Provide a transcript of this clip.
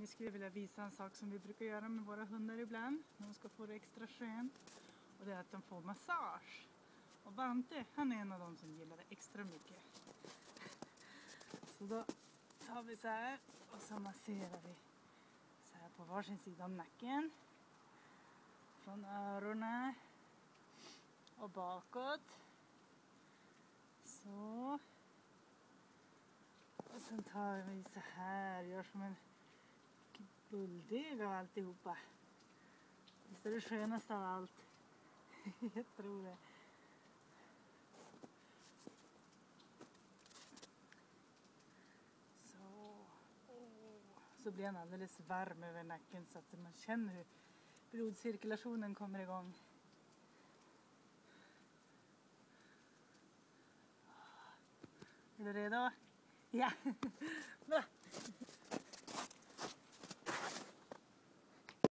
Vi skulle vilja visa en sak som vi brukar göra med våra hundar ibland. När de ska få det extra skönt. Och det är att de får massage. Och Bante, han är en av dem som gillar det extra mycket. Så då tar vi så här och så masserar vi så här på varsin sida om nacken. Från öronen och bakåt. Så. Och sen tar vi så här, gör som en bulldeg av alltihopa. Visst är det skönaste av allt. Jag tror det. Så blir han alldeles varm över nacken så att man känner hur blodcirkulationen kommer igång. Är du redo? Ja! Bra!